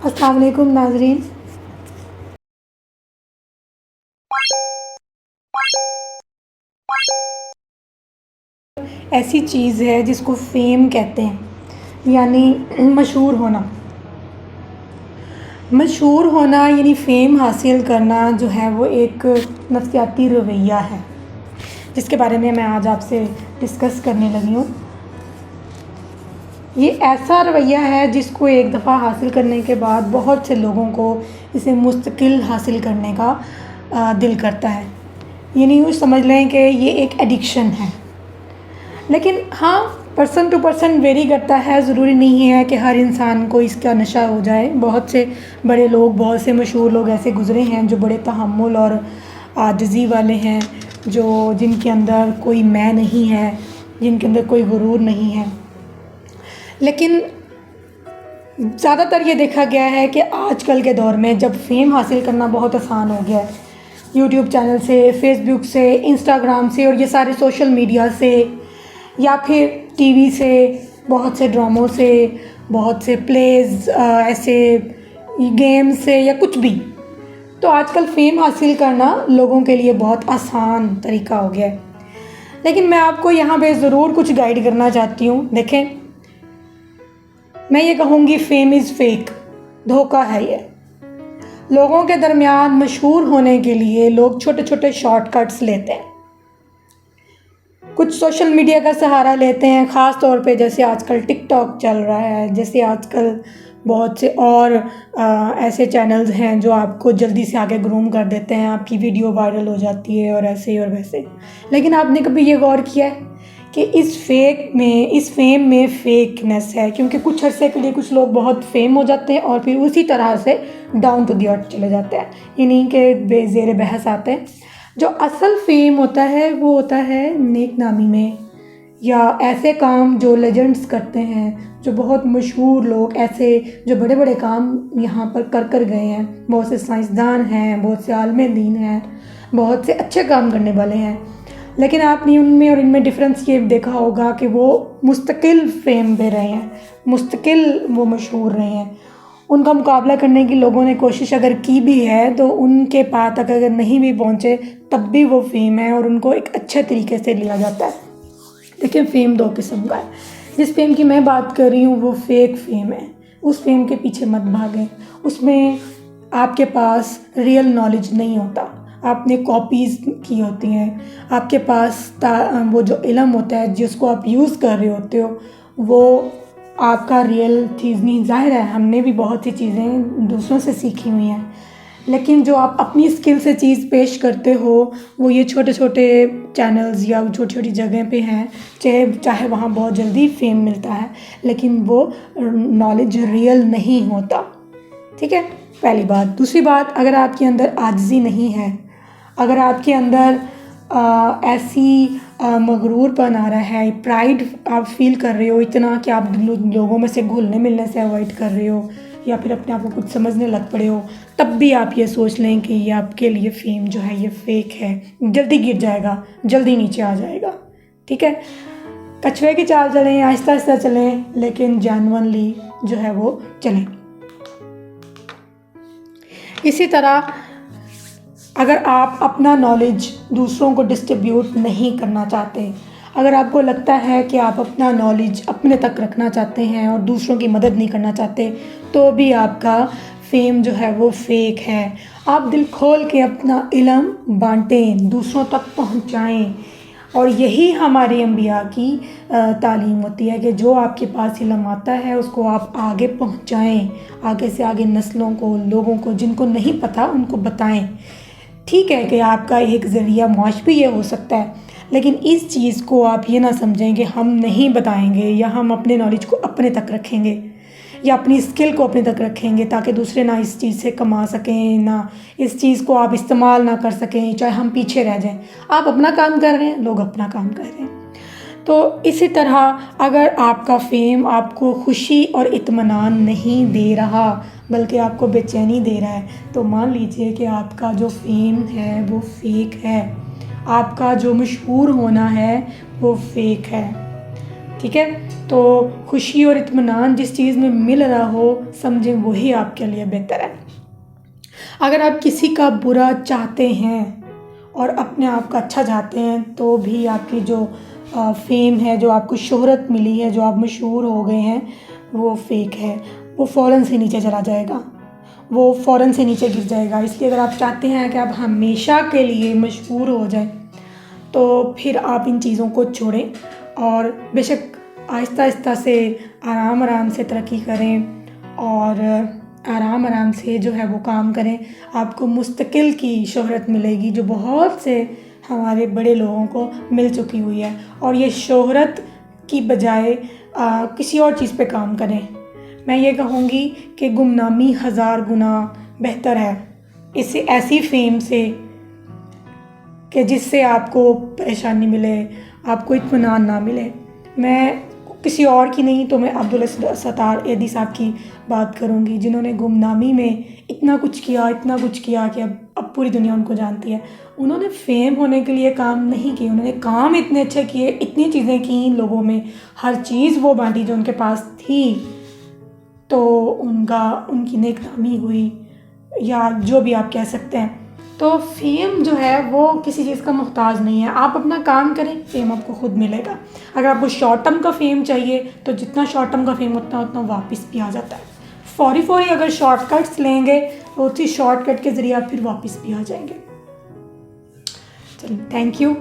السلام علیکم ناظرین، ایسی چیز ہے جس کو فیم کہتے ہیں، یعنی مشہور ہونا۔ مشہور ہونا یعنی فیم حاصل کرنا جو ہے وہ ایک نفسیاتی رویہ ہے، جس کے بارے میں آج آپ سے ڈسکس کرنے لگی ہوں۔ یہ ایسا رویہ ہے جس کو ایک دفعہ حاصل کرنے کے بعد بہت سے لوگوں کو اسے مستقل حاصل کرنے کا دل کرتا ہے، یعنی یوں سمجھ لیں کہ یہ ایک ایڈکشن ہے۔ لیکن ہاں، پرسن ٹو پرسن ویری کرتا ہے، ضروری نہیں ہے کہ ہر انسان کو اس کا نشہ ہو جائے۔ بہت سے بڑے لوگ، بہت سے مشہور لوگ ایسے گزرے ہیں جو بڑے تحمل اور عاجزی والے ہیں، جن کے اندر کوئی میں نہیں ہے، جن کے اندر کوئی غرور نہیں ہے۔ لیکن زیادہ تر یہ دیکھا گیا ہے کہ آج کل کے دور میں جب فیم حاصل کرنا بہت آسان ہو گیا ہے، یوٹیوب چینل سے، فیس بک سے، انسٹاگرام سے، اور یہ سارے سوشل میڈیا سے، یا پھر ٹی وی سے، بہت سے ڈراموں سے، بہت سے پلیز، ایسے گیم سے، یا کچھ بھی، تو آج کل فیم حاصل کرنا لوگوں کے لیے بہت آسان طریقہ ہو گیا ہے۔ لیکن میں آپ کو یہاں پہ ضرور کچھ گائیڈ کرنا چاہتی ہوں۔ دیکھیں، میں یہ کہوں گی فیم از فیک، دھوکہ ہے یہ۔ لوگوں کے درمیان مشہور ہونے کے لیے لوگ چھوٹے چھوٹے شارٹ کٹس لیتے ہیں، کچھ سوشل میڈیا کا سہارا لیتے ہیں، خاص طور پہ جیسے آج کل ٹک ٹاک چل رہا ہے، جیسے آج کل بہت سے اور ایسے چینلز ہیں جو آپ کو جلدی سے آگے گروم کر دیتے ہیں، آپ کی ویڈیو وائرل ہو جاتی ہے اور ایسے اور ویسے۔ لیکن آپ نے کبھی یہ غور کیا ہے کہ اس فیم میں فیکنس ہے؟ کیونکہ کچھ عرصے کے لیے کچھ لوگ بہت فیم ہو جاتے ہیں اور پھر اسی طرح سے ڈاؤن ٹو دی ارتھ چلے جاتے ہیں، یعنی کہ بے زیر بحث آتے ہیں۔ جو اصل فیم ہوتا ہے وہ ہوتا ہے نیک نامی میں، یا ایسے کام جو لیجنڈز کرتے ہیں، جو بہت مشہور لوگ، ایسے جو بڑے بڑے کام یہاں پر کر گئے ہیں، بہت سے سائنسدان ہیں، بہت سے عالم دین ہیں، بہت سے اچھے کام کرنے والے ہیں۔ لیکن آپ نے ان میں اور ان میں ڈفرینس یہ دیکھا ہوگا کہ وہ مستقل فیم دے رہے ہیں، مستقل وہ مشہور رہے ہیں۔ ان کا مقابلہ کرنے کی لوگوں نے کوشش اگر کی بھی ہے تو ان کے پاس تک اگر نہیں بھی پہنچے تب بھی وہ فیم ہے، اور ان کو ایک اچھے طریقے سے لیا جاتا ہے۔ لیکن فیم دو قسم کا ہے۔ جس فیم کی میں بات کر رہی ہوں وہ فیک فیم ہے۔ اس فیم کے پیچھے مت بھاگیں، اس میں آپ کے پاس ریئل نالج نہیں ہوتا، آپ نے کاپیز کی ہوتی ہیں، آپ کے پاس وہ جو علم ہوتا ہے جس کو آپ یوز کر رہے ہوتے ہو وہ آپ کا ریئل چیز نہیں۔ ظاہر ہے ہم نے بھی بہت سی چیزیں دوسروں سے سیکھی ہوئی ہیں، لیکن جو آپ اپنی اسکل سے چیز پیش کرتے ہو وہ یہ چھوٹے چھوٹے چینلز یا چھوٹی چھوٹی جگہ پہ ہیں، چاہے وہاں بہت جلدی فیم ملتا ہے، لیکن وہ نالج ریئل نہیں ہوتا۔ ٹھیک ہے، پہلی بات۔ دوسری بات، اگر آپ کے اندر عاجزی نہیں ہے، اگر آپ کے اندر ایسی مغرور پن آ رہا ہے، پرائڈ آپ فیل کر رہے ہو اتنا کہ آپ لوگوں میں سے گھلنے ملنے سے اوائڈ کر رہے ہو، یا پھر اپنے آپ کو کچھ سمجھنے لگ پڑے ہو، تب بھی آپ یہ سوچ لیں کہ یہ آپ کے لیے فیم جو ہے یہ فیک ہے، جلدی گر جائے گا، جلدی نیچے آ جائے گا۔ ٹھیک ہے، کچھوے کی چال چلیں، آہستہ آہستہ چلیں، لیکن جینوئنلی جو ہے وہ چلیں۔ اسی طرح اگر آپ اپنا نالج دوسروں کو ڈسٹریبیوٹ نہیں کرنا چاہتے، اگر آپ کو لگتا ہے کہ آپ اپنا نالج اپنے تک رکھنا چاہتے ہیں اور دوسروں کی مدد نہیں کرنا چاہتے، تو بھی آپ کا فیم جو ہے وہ فیک ہے۔ آپ دل کھول کے اپنا علم بانٹیں، دوسروں تک پہنچائیں، اور یہی ہمارے انبیاء کی تعلیم ہوتی ہے کہ جو آپ کے پاس علم آتا ہے اس کو آپ آگے پہنچائیں، آگے سے آگے نسلوں کو، لوگوں کو جن کو نہیں پتہ ان کو بتائیں۔ ٹھیک ہے کہ آپ کا ایک ذریعہ معاش بھی یہ ہو سکتا ہے، لیکن اس چیز کو آپ یہ نہ سمجھیں کہ ہم نہیں بتائیں گے، یا ہم اپنے نالج کو اپنے تک رکھیں گے، یا اپنی اسکل کو اپنے تک رکھیں گے تاکہ دوسرے نہ اس چیز سے کما سکیں، نہ اس چیز کو آپ استعمال نہ کر سکیں، چاہے ہم پیچھے رہ جائیں۔ آپ اپنا کام کر رہے ہیں، لوگ اپنا کام کر رہے ہیں۔ تو اسی طرح اگر آپ کا فیم آپ کو خوشی اور اطمینان نہیں دے رہا بلکہ آپ کو بے چینی دے رہا ہے، تو مان لیجئے کہ آپ کا جو فیم ہے وہ فیک ہے، آپ کا جو مشہور ہونا ہے وہ فیک ہے۔ ٹھیک ہے. تو خوشی اور اطمینان جس چیز میں مل رہا ہو سمجھیں وہی آپ کے لیے بہتر ہے. اگر آپ کسی کا برا چاہتے ہیں اور اپنے آپ کا اچھا چاہتے ہیں تو بھی آپ کی جو فیم ہے، جو آپ کو شہرت ملی ہے، جو آپ مشہور ہو گئے ہیں، وہ فیک ہے. وہ فوراً سے نیچے چلا جائے گا، وہ فوراً سے نیچے گر جائے گا. اس لیے اگر آپ چاہتے ہیں کہ آپ ہمیشہ کے لیے مشہور ہو جائیں تو پھر آپ ان چیزوں کو چھوڑیں اور بے شک آہستہ آہستہ سے آرام آرام سے ترقی کریں اور آرام آرام سے جو ہے وہ کام کریں. آپ کو مستقل کی شہرت ملے گی جو بہت سے ہمارے بڑے لوگوں کو مل چکی ہوئی ہے. اور یہ شہرت کی بجائے کسی اور چیز پہ کام کریں. میں یہ کہوں گی کہ گمنامی 1000 گنا بہتر ہے اس سے ایسی فیم سے کہ جس سے آپ کو پریشانی ملے، آپ کو اطمینان نہ ملے. میں کسی اور کی نہیں تو میں عبدالستار ایدھی صاحب کی بات کروں گی، جنہوں نے گمنامی میں اتنا کچھ کیا کہ اب پوری دنیا ان کو جانتی ہے. انہوں نے فیم ہونے کے لیے کام نہیں کیے، انہوں نے کام اتنے اچھے کیے، اتنی چیزیں کیں لوگوں میں، ہر چیز وہ بانٹی جو ان کے پاس تھی، تو ان کی نیک نامی ہوئی یا جو بھی آپ کہہ سکتے ہیں. تو فیم جو ہے وہ کسی چیز کا محتاج نہیں ہے. آپ اپنا کام کریں، فیم آپ کو خود ملے گا. اگر آپ کو شارٹ ٹرم کا فیم چاہیے تو جتنا شارٹ ٹرم کا فیم اتنا واپس بھی آ جاتا ہے. فوری اگر شارٹ کٹس لیں گے تو اسی شارٹ کٹ کے ذریعے آپ پھر واپس بھی آ جائیں گے. چلیے، تھینک یو.